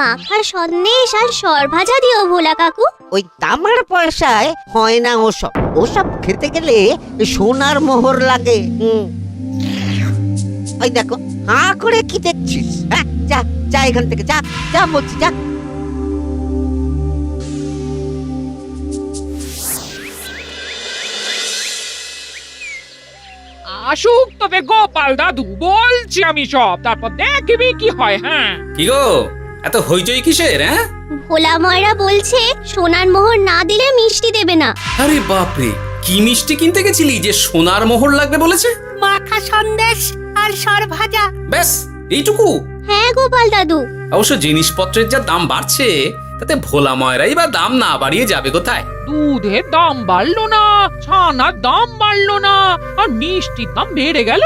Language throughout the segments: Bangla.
মাখা সন্দেশ আর সরভাজা দিও ভোলা কাকু। ওই তামার পয়সায় হয় না ওসব। ওসব খেতে গেলে সোনার মোহর লাগে। ওই দেখো, হাঁ করে কি দেখছিস? হ্যাঁ, যা যা এখান থেকে, যা যা বলছি, যা। আসুক তবে গোপাল দাদু, বলছি আমি সব, তারপর দেখবি কি হয়। হ্যাঁ, কি গো, এত হইচই কিসের? হ্যাঁ, ভোলা ময়রা বলছে সোনার মোহর না দিলে মিষ্টি দেবে না। আরে বাপরে, কি মিষ্টি কিনতে গেছিলি যে সোনার মোহর লাগবে বলেছে? মাখা সন্দেশ আর সরভাজা। ব্যাস এইটুকু? হ্যাঁ গোপাল দাদু। অবশ্য জিনিসপত্রের যা দাম বাড়ছে, তাতে ভোলা ময়রাই বা দাম না বাড়িয়ে যাবে কোথায়? দুধের দাম বাড়লো না, ছানার দাম বাড়লো না, আর মিষ্টির দাম বেড়ে গেল।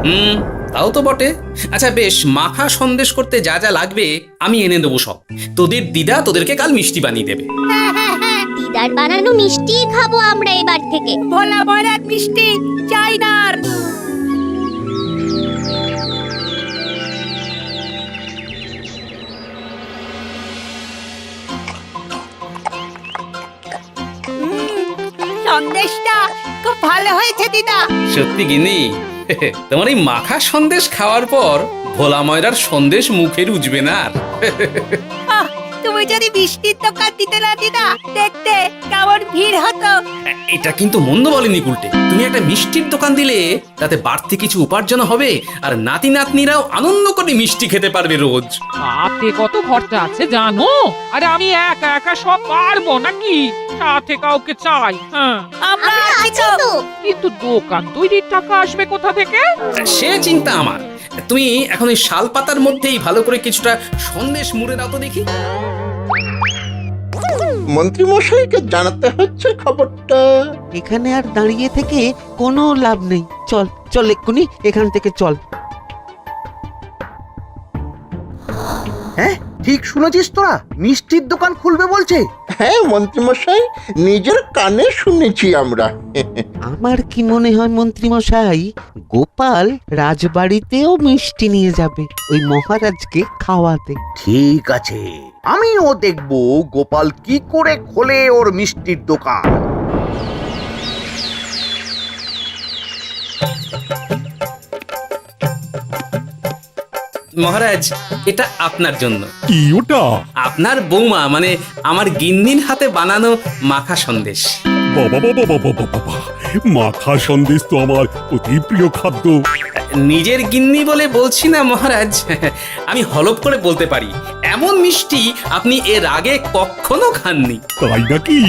হ্যাঁ, তাও তো বটে। আচ্ছা বেশ, মাখা সন্দেশ করতে যা যা লাগবে আমি এনে দেবো সব। তোদের দিদা তোদেরকে কাল মিষ্টি বানিয়ে দেবে। দিদার বানানো মিষ্টি খাবো আমরা এবার থেকে। ভোলা ময়রার মিষ্টি চাই না আর। সন্দেশটা খুব ভালো হয়েছে দিদা। সত্যি গিনি, তোমার এই মাখা সন্দেশ খাওয়ার পর ভোলা ময়রার সন্দেশ মুখে রুজবে না আর। আহ, তুমি যদি মিষ্টির দোকান দিতে না দিদা, দেখতে কেমন ভিড় হতো। এটা কিন্তু মন্দ বলেনি গুলটে। তুমি একটা মিষ্টির দোকান দিলে তাতে বাড়তি কিছু উপার্জন হবে, আর নাতি নাতনিরাও আনন্দ করে মিষ্টি খেতে পারবে রোজ। হাতে কত খরচা আছে জানো? আরে আমি একা একা সব পারবো নাকি? সাথে কাউকে চাই। হ্যাঁ, আমরা আমরা আছি আছি তো। তো। কিন্তু দোকান তৈরির টাকা আসবে কোথা থেকে? সে চিন্তা আমার। তুমি এখন এই শাল পাতার মধ্যেই ভালো করে কিছুটা সন্দেশ মুড়ে দাও তো দেখি। মন্ত্রী মশাইকে জানাতে হচ্ছে খবরটা। এখানে আর দাঁড়িয়ে থেকে কোনো লাভ নেই। চল চল, এক্ষুনি এখান থেকে চল। হ্যাঁ, ঠিক শুনেছিস তোরা, মিষ্টির দোকান খুলবে বলছে। হ্যাঁ মন্ত্রী মশাই, নিজের কানে শুনেছি আমরা। আমার কি মনে হয় মন্ত্রী মশাই, গোপাল রাজবাড়িতেও মিষ্টি নিয়ে যাবে ওই মহারাজকে খাওয়াতে। ঠিক আছে, আমিও দেখবো গোপাল কি করে খোলে ওর মিষ্টির দোকান। মহারাজ, এটা আপনার জন্য। কি ওটা? আপনার বৌমা মানে আমার গিন্নির হাতে বানানো মাখা সন্দেশ। বাবা বাবা বাবা বাবা, মাখা সন্দেশ তো আমার অতি প্রিয় খাদ্য। নিজের গিন্নি বলে বলছি না মহারাজ, আমি হলপ করে বলতে পারি এমন মিষ্টি আপনি এর আগে কখনো খাননি। তাই নাকি?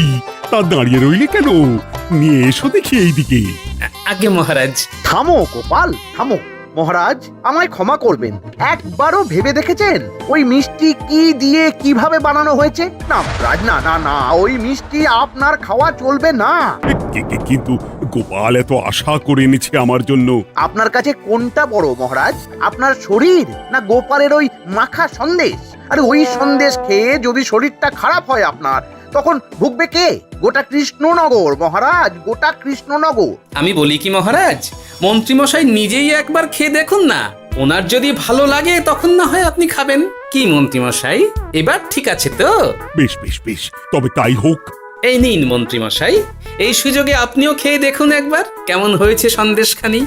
তা দাঁড়িয়ে রইলে কেন? নিয়ে এসো দেখি এইদিকে। আগে মহারাজ। থামো গোপাল, থামো। মহারাজ, আমায় ক্ষমা করবেন, একবারও ভেবে দেখেছেন ওই মিষ্টি কি দিয়ে কিভাবে বানানো হয়েছে? না মহারাজ, না না না, ওই মিষ্টি আপনার খাওয়া চলবে না। কিন্তু গোপাল এত আশা করে এনেছে আমার জন্য। আপনার কাছে কোনটা বড় মহারাজ, আপনার শরীর না গোপালের ওই মাখা সন্দেশ? আর ওই সন্দেশ খেয়ে যদি শরীরটা খারাপ হয় আপনার, তখন ভুগবে কে? গোটা কৃষ্ণনগর মহারাজ, গোটা কৃষ্ণনগর। আমি বলি কি মহারাজ, মন্ত্রীমশাই নিজেই একবার খেয়ে দেখুন না। ওনার যদি ভালো লাগে তখন না হয় আপনি খাবেন। কি মন্ত্রীমশাই, এবার ঠিক আছে তো? বেশ বেশ বেশ, তবে তাই হোক। এই নিন মন্ত্রীমশাই, এই সুযোগে আপনিও খেয়ে দেখুন একবার কেমন হয়েছে সন্দেশখানি।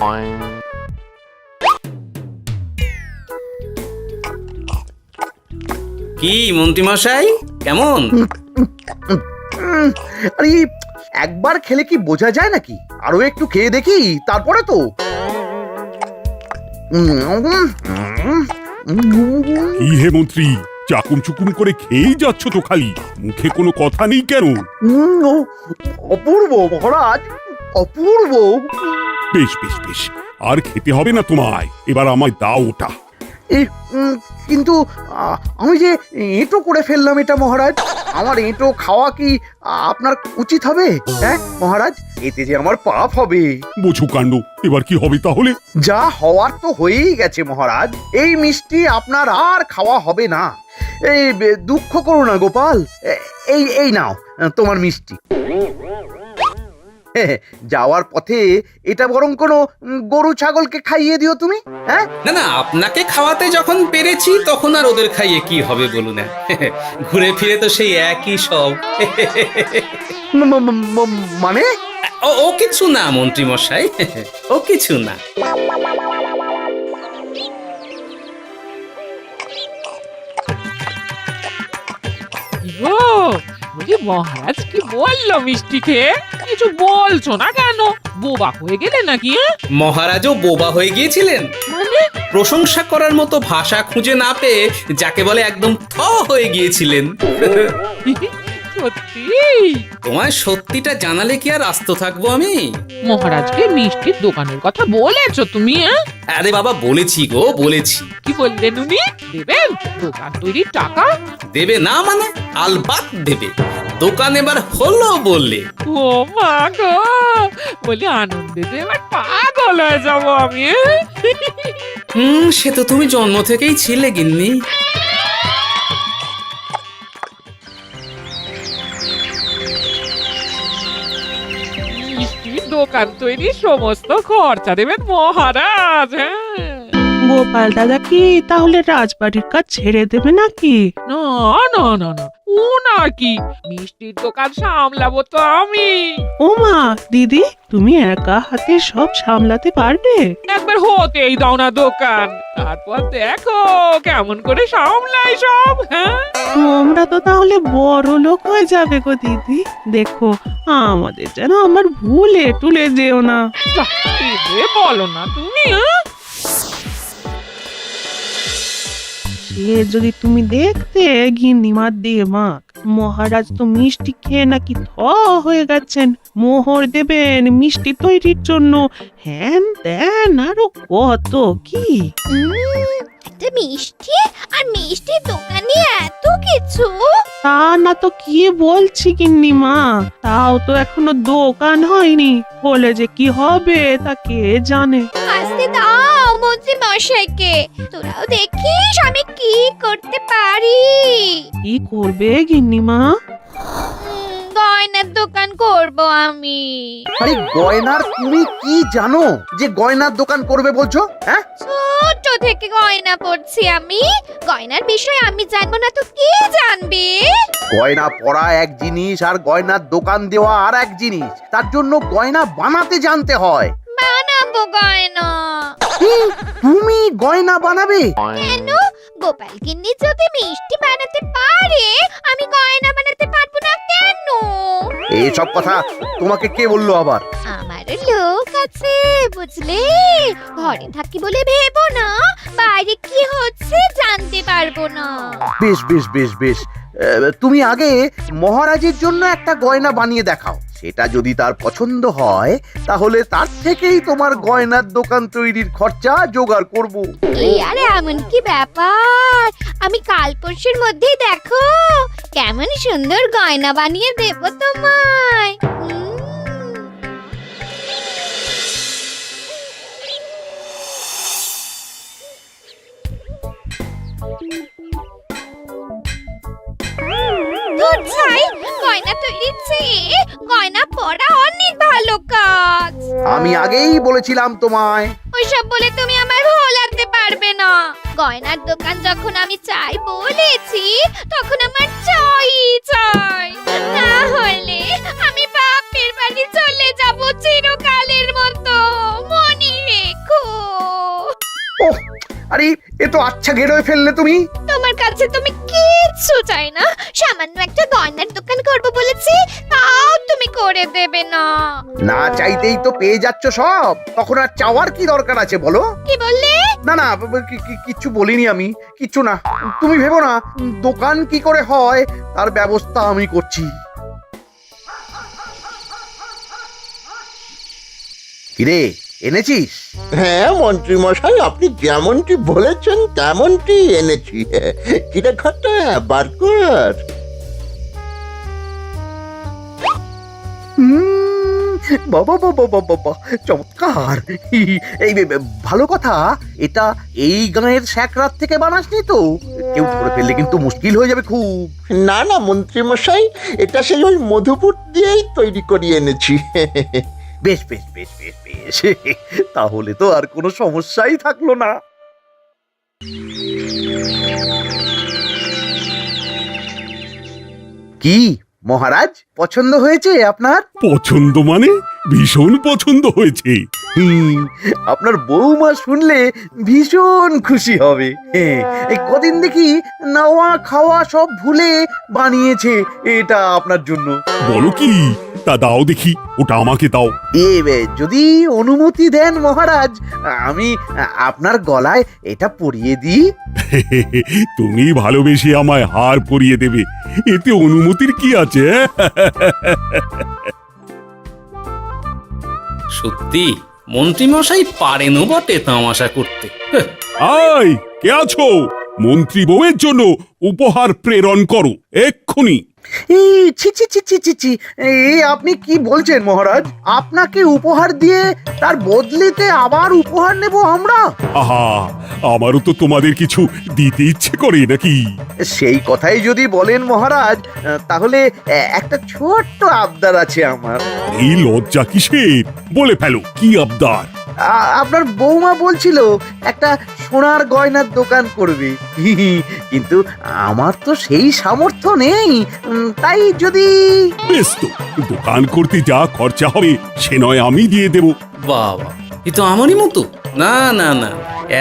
কি মন্ত্রীমশাই, কেমন? আরে একবার খেলে কি বোঝা যায় নাকি? আরো একটু খেয়ে দেখি তারপরে তো। কি হে মন্ত্রী, চাকুম চুকুম করে খেয়েই যাচ্ছ তো খালি, মুখে কোনো কথা নেই কেন? অপূর্ব মহারাজ, অপূর্ব। বেশ বেশ বেশ, আর খেতে হবে না তোমায়, এবার আমায় দাও ওটা। কিন্তু আমি যে এঁটো করে ফেললাম এটা মহারাজ, আমার এঁটো খাওয়া কি আপনার উচিত হবে? হ্যাঁ মহারাজ, এতে যে আমার পাপ হবে। বোঝো কাণ্ড, এবার কি হবে তাহলে? যা হওয়ার তো হয়েই গেছে মহারাজ, এই মিষ্টি আপনার আর খাওয়া হবে না। এই দুঃখ করো না গোপাল, এই এই নাও তোমার মিষ্টি। যাওয়ার পথে এটা বরং কোনো গরু ছাগলকে খাইয়ে দিও তুমি। হ্যাঁ, না না, আপনাকে খাওয়াতে যখন পেরেছি তখন আর ওদের খাইয়ে কি হবে বলুন না। ঘুরে ফিরে তো সেই একই সব। মানে ও কিছু না মন্ত্রী মশাই, ও কিছু না। গো, বলি মহারাজ কি বললো মিষ্টি খেয়ে? কিছু বলছো না কেন? বোবা হয়ে গেলে নাকি? মহারাজও বোবা হয়ে গিয়েছিলেন? মানে প্রশংসা করার মতো ভাষা খুঁজে না পেয়ে যাকে বলে একদম থ হয়ে গিয়েছিলেন। সত্যি? তোমায় সত্যিটা জানালে কি আর আস্ত থাকবো আমি? মহারাজকে মিষ্টির দোকানের কথা বলেছো তুমি? আরে বাবা, বলেছি গো, বলেছি। কি বললেন উনি? দেবেন দোকান তৈরির টাকা? দেবে না মানে? আলবাত দেবে। দোকান এবার হলো বললে। ও মা গো, বলি আনন্দে যে এবার পাগল হয়ে যাবো আমি। সে তো তুমি জন্ম থেকেই ছিলে গিন্নি। মিষ্টির দোকান তৈরির সমস্ত খরচা দেবেন মহারাজ। হ্যাঁ, গোপাল দাদা কি তাহলে রাজবাড়ির কাজ ছেড়ে দেবে নাকি? না না না না, ও নাকি, মিষ্টির দোকান সামলাবো তো আমি। ওমা দিদি, তুমি একা হাতে সব সামলাতে পারবে? একবার হতেই দাও না দোকান, তারপর দেখো কেমন করে সামলাই সব। হ্যাঁ, তোমরা তো তাহলে বড় লোক হয়ে যাবে গো দিদি। দেখো আমাদের যেন আমার ভুলে টুলে যেও না। যা, এ বলো না তুমি। সে যদি তুমি দেখতে গিন্নিমার দিয়ে মাক, মহারাজ তো মিষ্টি খেয়ে নাকি থ হয়ে গেছেন। মোহর দেবেন মিষ্টি তৈরির জন্য, হ্যান ত্যান আরো কত কি। একটা মিষ্টি আর মিষ্টির দোকানে এত কিছু। তা না তো কি বলছি গিন্নিমা, তাও তো এখনো দোকান হয়নি, বলে যে কি হবে তা কে জানে। আসতে দাও মন্ত্রী মশাইকে, তোরাও দেখিস আমি কি করতে পারি। কি করবে গিন্নিমা? গয়নার দোকান করব আমি। আরে গয়নার তুমি কি জানো যে গয়নার দোকান করবে বলছো? হ্যাঁ, ছোট থেকে গয়না পড়ছি আমি, গয়নার বিষয়ে আমি জানবো না তো কে জানবে? গয়না পরা এক জিনিস আর গয়নার দোকান দেওয়া আর এক জিনিস। তার জন্য গয়না বানাতে জানতে হয়। বানাবো গয়না। তুমি গয়না বানাবে? কেন? গোপাল গিন্নি যদি মিষ্টি বানাতে পারে, আমি গয়না বানাতে পারবো না কেন? এইসব কথা তোমাকে কে বললো আবার? আমার লোক আছে বুঝলে, ঘরে থাকি বলে ভেবো না, বাইরে কি হচ্ছে জানতে পারবো না। বেশ বেশ বেশ বেশ, তুমি আগে মহারাজের জন্য একটা গয়না বানিয়ে দেখাও। সেটা যদি তার পছন্দ হয় তাহলে তার থেকেই তোমার গয়নার দোকান তৈরির খরচা জোগাড় করব। এই আরে এমন কি ব্যাপার, আমি কাল পরশুর মধ্যেই দেখো কেমন সুন্দর গয়না বানিয়ে দেব তোমায়। দুধ ছাই, গয়না তৈরির চেয়ে গয়না পরা অনেক ভালো কাজ। আমি আগেই বলেছিলাম তোমায়। ওইসব বলে তুমি আমার ভোলাতে পারবে না। গয়নার দোকান যখন আমি চাই বলেছি, তখন আমার চাই চাই, না হলে আমি বাপের বাড়ি চলে যাব চিরকালের মতো, মনে রেখো। ওহ, আরে এ তো আচ্ছা গেরোয় ফেললে তুমি। তোমার কাছে তুমি কিচ্ছু চাই না, সামান্য একটা গয়নার দোকান করব বলেছি, তাও তুমি করে দেবে না। না চাইতেই তো পেয়ে যাচ্ছ সব, তখন আর চাওয়ার কি দরকার আছে বলো? কি বললে? না না, কিচ্ছু বলিনি আমি, কিচ্ছু না। তুমি ভেবো না, দোকান কি করে হয় তার ব্যবস্থা আমি করছি। কিরে, এনেছিস? হ্যাঁ মন্ত্রী মশাই, আপনি যেমনটি বলেছেন তেমনটি এনেছি। কিরে ঘটা, বার কর। বাবা বাবা বাবা বাবা, চমৎকার! এই ভালো কথা, এটা এই গাঁয়ের স্যাকরাত থেকে বানাসনি তো? কেউ ধরে ফেললে কিন্তু মুশকিল হয়ে যাবে খুব। না না মন্ত্রীমশাই, এটা সেই ওই মধুপুর দিয়েই তৈরি করিয়ে এনেছি। বেশ বেশ বেশ বেশ বেশ, তাহলে তো আর কোনো সমস্যাই থাকলো না। কি মহারাজ, পছন্দ হয়েছে আপনার? পছন্দ মানে ভীষণ পছন্দ হয়েছে। আপনার বৌমা শুনলে ভীষণ খুশি হবে। এই কদিন দেখি নাওয়া খাওয়া সব ভুলে বানিয়েছে এটা আপনার জন্য। বলো কি, তা দাও দেখি, ওটা আমাকে দাও। যদি অনুমতি দেন মহারাজ, আমি আপনার গলায় এটা পরিয়ে দিই। তুমি ভালোবেসে আমায় হার পরিয়ে দেবে, এতে অনুমতির কি আছে? সত্যি মন্ত্রীমশাই পারেনও বটে তামাশা করতে। আয়, কে আছো? মন্ত্রী বউয়ের জন্য উপহার প্রেরণ করো এক্ষুনি। এই ছি ছি ছি ছি ছি ছি, এই আপনি কি বলছেন মহারাজ? আপনাকে উপহার দিয়ে তার বদলেতে আবার উপহার নেব আমরা? আহা, আমারও তো তোমাদের কিছু দিতে ইচ্ছে করে নাকি? সেই কথাই যদি বলেন মহারাজ, তাহলে একটা ছোট্ট আবদার আছে আমার। এই লজ্জা কিসের? বলে ফেলো, কি আবদার? আপনার বৌমা বলছিল একটা সোনার গয়নার দোকান করবে, কিন্তু আমার তো সেই সামর্থ্য নেই। তাই যদি... বেশ তো, দোকান করতে যা খরচা হবে সে নয় আমি দিয়ে দেব। বাবা, এ তো আমারই মতো। না না না,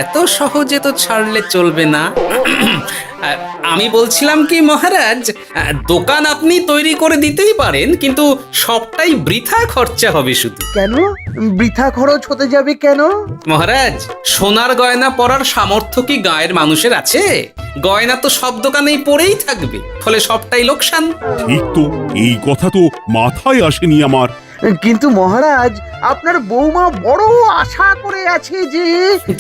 এত সহজে তো ছাড়লে চলবে না। আমি বলছিলাম কি মহারাজ, দোকান আপনি তৈরি করে দিতেই পারেন, কিন্তু সবটাই বৃথা খরচা হবে শুধু। কেন বৃথা খরচ হতে যাবে কেন? মহারাজ, সোনার গয়না পরার সামর্থ্য কি গায়ের মানুষের আছে? গয়না তো সব দোকানেই পড়েই থাকবে, ফলে সবটাই লোকসান। ঠিক তো, এই কথা তো মাথায় আসেনি আমার। কিন্তু মহারাজ, আপনার বৌমা বড় আশা করে আছে যে...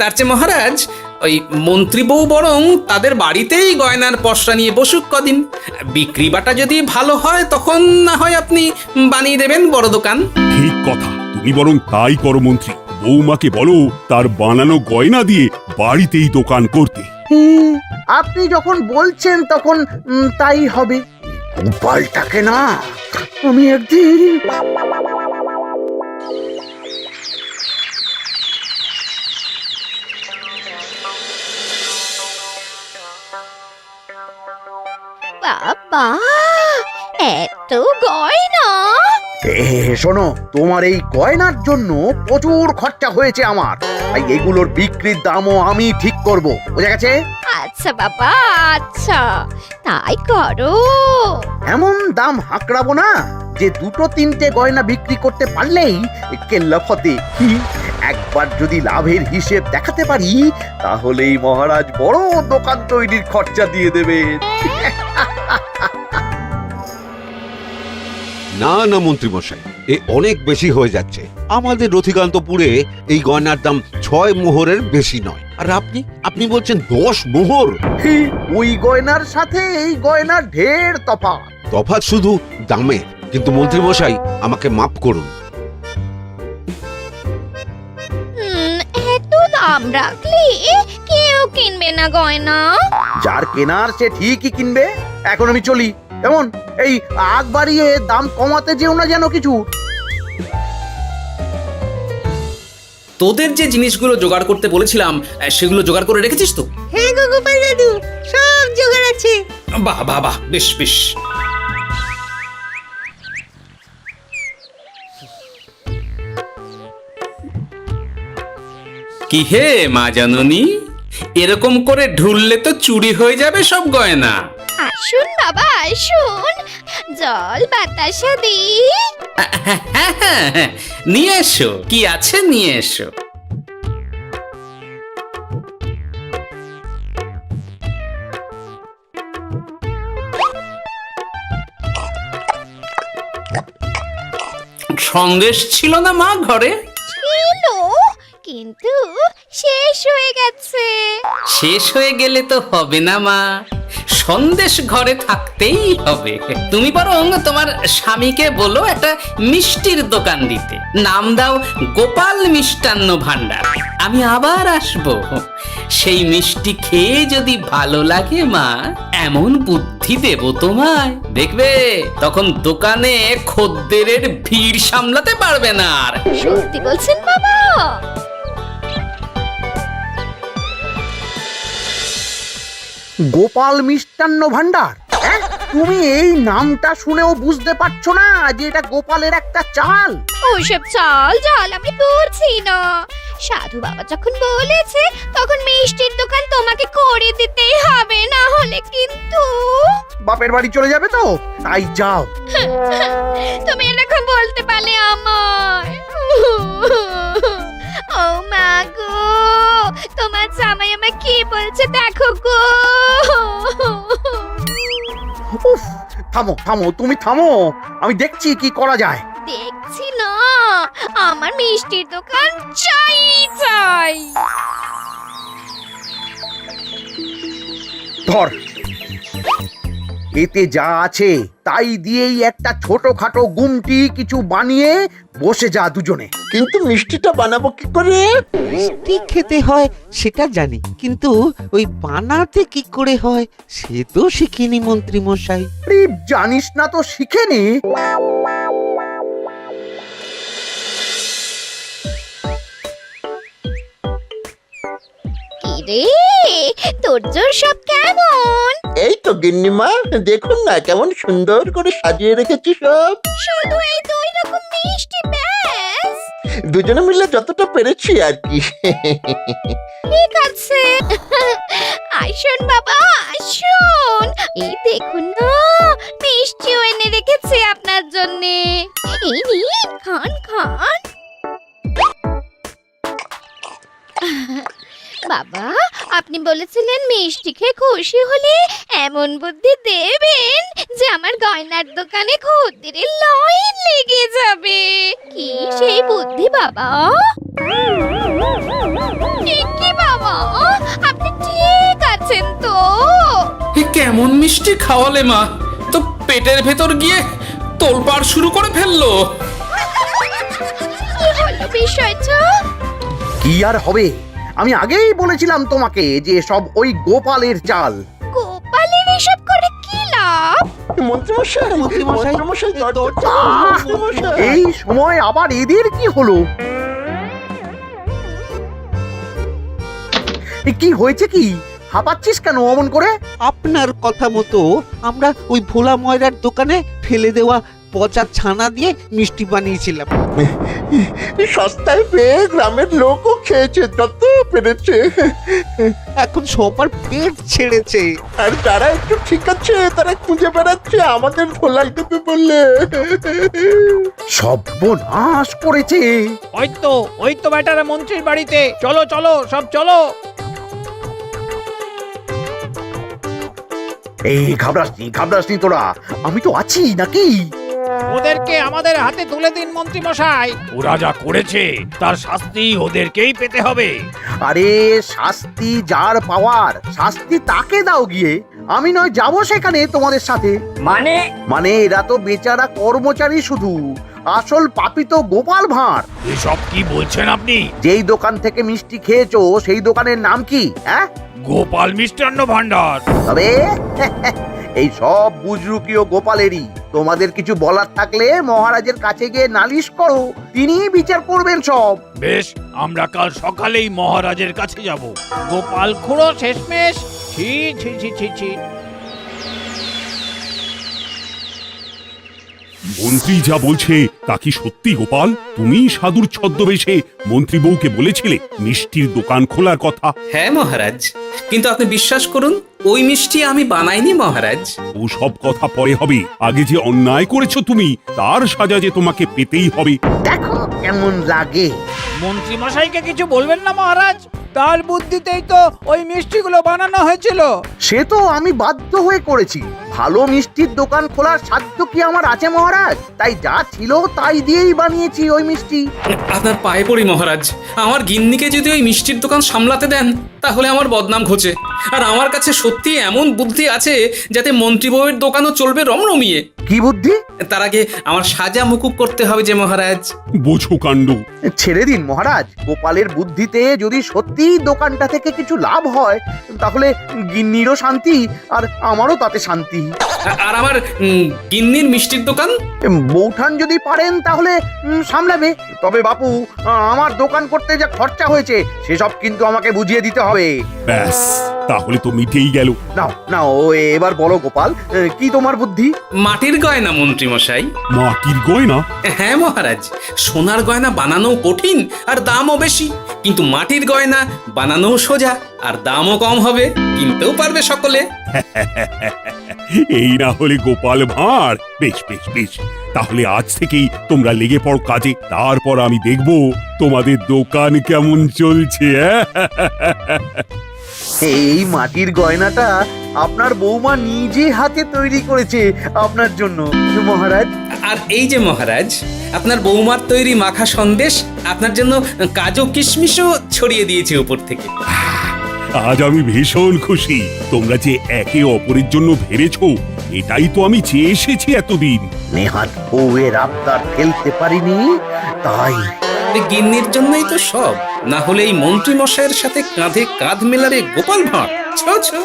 তার চেয়ে মহারাজ, ওই মন্ত্রী বউ বরং তাদের বাড়িতেই গয়নার পসরা নিয়ে বসুক কদিন। বিক্রি বাটা যদি ভালো হয় তখন না হয় আপনি বানিয়ে দেবেন বড় দোকান। ঠিক কথা, তুমি বরং তাই করো মন্ত্রী। বৌমাকে বলো তার বানানো গয়না দিয়ে বাড়িতেই দোকান করতে। আপনি যখন বলছেন তখন তাই হবে। গোপালটাকে না আমি একদিন... বাবা, এত গয়না! শোনো, তোমার এই গয়নার জন্য প্রচুর খরচা হয়েছে আমার, তাই এগুলোর বিক্রির দামও আমি ঠিক করব, বুঝা গেছে? আচ্ছা বাবা, আচ্ছা, তাই করো। এমন দাম হাঁকড়াবো না যে দুটো তিনটে গয়না বিক্রি করতে পারলেই কেল্লা ফতে। একবার যদি লাভের হিসেব দেখাতে পারি, তাহলেই মহারাজ বড় দোকান তৈরির খরচা দিয়ে দেবেন। না না মন্ত্রীমশাই, এ অনেক বেশি হয়ে যাচ্ছে। আমাদের রথিকান্তপুরে এই গয়নার দাম 6 মোহরের বেশি নয়, আর আপনি বলছেন 10 মোহর? ওই গয়নার সাথে এই গয়নার ঢের তফাৎ। তফাৎ শুধু দামে। কিন্তু মন্ত্রীমশাই, আমাকে মাফ করুন। এত দাম রাখলে কেউ কিনবে না গয়না। যার কেনার সে ঠিকই কিনবে। এখন আমি চলি। কেমন, এই আগ বাড়িয়ে দাম কমাতে যেও না যেন কিছু। তোদের যে জিনিসগুলো জোগাড় করতে বলেছিলাম সেগুলো জোগাড় করে রেখেছিস তো? হ্যাঁ গো গোপাল দাদু, সব জোগাড় আছে। বাহ বাহ বাহ, বেশ বেশ। কি হে মা জাননী, এরকম করে ঢুললে তো চুরি হয়ে যাবে সব গয়না। আসুন বাবা, আসুন, জল বাতাসা দিই। নিয়ে এসো, কি আছে নিয়ে এসো। সন্দেশ ছিল না মা ঘরে? ছিল, কিন্তু শেষ হয়ে গেছে। শেষ হয়ে গেলে তো হবে না মা। সন্দেশ ঘরে থাকতেই হবে। তুমি বরং তোমার স্বামীকে বলো একটা মিষ্টির দোকান দিতে, নাম দাও গোপাল মিষ্টান্ন ভান্ডার। আমি আবার আসবো, সেই মিষ্টি খেয়ে যদি ভালো লাগে মা, এমন বুদ্ধি দেব তোমায়, দেখবে তখন দোকানে খদ্দেরের ভিড় সামলাতে পারবে না আর। সত্যি বলছেন বাবা? গোপাল মিষ্টান্ন ভান্ডার, হ্যাঁ? তুমি এই নামটা শুনেও বুঝতে পারছো না যে এটা গোপালের একটা চাল? ওইসব চাল ডাল আমি বুঝছি না। সাধু বাবা যখন বলেছে তখন মিষ্টির দোকান তোমাকে করে দিতেই হবে, না হলে কিন্তু বাপের বাড়ি চলে যাবে তো, তাই যাও। তুমি এরকম বলতে পারলে আমার। ও মা গো, তোমার জামাই আমায় কি বলছে দেখো গো। উফ, থামো থামো, তুমি থামো, আমি দেখছি কি করা যায়। দেখছি না, আমার মিষ্টির দোকান চাই চাই। ধর, এতে যা আছে তাই দিয়েই একটা ছোটখাটো গুমটি কিছু বানিয়ে বসে যা দুজনে। কিন্তু মিষ্টিটা বানাবো কি করে? মিষ্টি খেতে হয় সেটা জানি, কিন্তু ওই বানাতে কি করে হয় সে তো শিখিনি মন্ত্রী মশাই। আরে, জানিস না তো শিখে নে। কি রে, তোর জোর সব কেমন? এই তো গিন্নিমা, দেখুন না কেমন সুন্দর করে সাজিয়ে রেখেছি সব। শুধু এই দুই রকম মিষ্টি ব্যাস? দুজনে মিলে যতটা পেরেছি আর কি। ঠিক আছে, আসুন বাবা আসুন, এই দেখুন না মিষ্টিও এনে রেখেছি আপনার জন্যে। এই নিন, খান খান। বাবা, আপনি বলেছিলেন মিষ্টি খেয়ে খুশি হলে এমন বুদ্ধি দেবেন যে আমার গয়নার দোকানে খদ্দেরের লাইন লেগে যাবে। কি সেই বুদ্ধি বাবা? কি বাবা, আপনি ঠিক আছেন তো? এ কেমন মিষ্টি খাওয়ালে মা, তো পেটের ভেতর গিয়ে তোলপাড় শুরু করে ফেললো। কি হলো বিষয়টা? কি আর হবে, আমি আগেই বলেছিলাম তোমাকে যে সব ওই গোপালের চাল। গোপালের এসব করে কি লাভ? মন্ত্রীমশাই, মন্ত্রীমশাই, মন্ত্রীমশাই, দরজা মন্ত্রীমশাই। এই সময় আবার এদের কি হলো? এ কি হয়েছে কি? হাঁপাচ্ছিস কেন অমন করে? আপনার কথা মতো আমরা ওই ভোলা ময়রার দোকানে ফেলে দেওয়া পচা ছানা দিয়ে মিষ্টি বানিয়েছিলাম। সস্তায় পেয়ে গ্রামের লোকও খেয়েছে যত পেরেছে। এখন সবার পেট ছেড়েছে। আর যারা একটু ঠিক আছে তারা খুঁজে বেড়াচ্ছে আমাদের ধোলাই দেবে বললে। সর্বনাশ করেছে। ওই তো বেটারা মন্ত্রীর বাড়িতে, চলো চলো সব চলো। এই ঘাবড়াসনি তোরা, আমি তো আছি নাকি? ওদেরকে আমাদের হাতে তুলে দিন মন্ত্রী মশাই। ওরা যা করেছে তার শাস্তি ওদেরকেই পেতে হবে। আরে, শাস্তি যার পাওয়ার শাস্তি তাকে দাও গিয়ে, আমি নয় যাবো সেখানে তোমাদের সাথে। মানে এরা তো বেচারা কর্মচারী শুধু, আসল পাপী তো গোপাল ভাঁড়। এসব কি বলছেন আপনি? যেই দোকান থেকে মিষ্টি খেয়েছো সেই দোকানের নাম কি? হ্যাঁ, গোপাল মিষ্টান্ন ভান্ডার। তবে এই সব বুজরুকিও গোপালেরই। তোমাদের কিছু বলার থাকলে মহারাজের কাছে গিয়ে নালিশ করো, তিনি বিচার করবেন সব। বেশ, আমরা কাল সকালেই মহারাজের কাছে যাব। গোপাল খুড়ো শেষমেশ। ছি ছি ছি ছি ছি। মন্ত্রী যা বলছে তা কি সত্যি গোপাল? তুমি সাধুর ছদ্মবেশে মন্ত্রী বউকে বলেছিলে মিষ্টির দোকান খোলার কথা? হ্যাঁ মহারাজ, কিন্তু আপনি বিশ্বাস করুন ওই মিষ্টি আমি বানাইনি মহারাজ। ও সব কথা পরে হবে, আগে যে অন্যায় করেছো তুমি তার সাজা যে তোমাকে পেতেই হবে। দেখো কেমন লাগে। মন্ত্রী মশাইকে কিছু বলবেন না মহারাজ, তার বুদ্ধিতেই তো ওই মিষ্টিগুলো বানানো হয়েছিল। সে তো আমি বাধ্য হয়ে করেছি, ভালো মিষ্টির দোকান খোলার সাধ্য কি আমার আছে মহারাজ? তাই যা ছিল তাই দিয়েই বানিয়েছি ওই মিষ্টি। আপনার পায়ে পড়ি মহারাজ, আমার গিন্নিকে যদি ওই মিষ্টির দোকান সামলাতে দেন তাহলে আমার বদনাম ঘোচে। আর আমার কাছে সত্যি এমন বুদ্ধি আছে যাতে মন্ত্রী বউয়ের দোকানও চলবে রমরমিয়ে। কি বুদ্ধি? তার আগে আমার সাজা মুকুব করতে হবে যে মহারাজ। বোঝো কাণ্ড। ছেড়ে দিন মহারাজ, গোপালের বুদ্ধিতে যদি সত্যি দোকানটা থেকে কিছু লাভ হয় তাহলে গিন্নিরও শান্তি আর আমারও তাতে শান্তি। আর আমার গিন্নির মিষ্টির দোকান? বৌঠান যদি পারেন তাহলে সামলাবে। তবে বাপু, আমার দোকান করতে যা খরচা হয়েছে সেসব কিন্তু আমাকে বুঝিয়ে দিতে হবে। ব্যাস, তাহলে তো মিটেই গেল। নাও নাও, এবার বলো গোপাল, কি তোমার বুদ্ধি? মাটির গয়না মন্ত্রী মশাই। মাটির গয়না? হ্যাঁ মহারাজ, সোনার গয়না বানানো কঠিন আর দামও বেশি, কিন্তু মাটির গয়না বানানো সোজা আর দামও কম হবে, কিনতেও পারবে সকলে। এই না হলে গোপাল ভাঁড়। বেশ বেশ বেশ, তাহলে আজ থেকেই তোমরা লেগে পড়ো কাজে, তারপর আমি দেখব তোমাদের দোকান কেমন চলছে। এই মাটির গয়নাটা আপনার বৌমা নিজে হাতে তৈরি করেছে আপনার জন্য মহারাজ। আর এই যে মহারাজ, আপনার বৌমার তৈরি মাখা সন্দেশ আপনার জন্য কাজু কিশমিশও ছড়িয়ে দিয়েছে উপর থেকে। আজ আমি ভীষণ খুশি। তোমরা যে একে অপরের জন্য ভেবেছো, এটাই তো আমি চেয়ে এসেছি এতদিন। নেহাত বউয়ের আবদার ফেলতে পারিনি, তাই গিন্নির জন্যই তো সব, না হলে এই মন্ত্রী মশাইয়ের সাথে কাঁধে কাঁধ মেলারে গোপাল ভাঁড়। ছো ছো।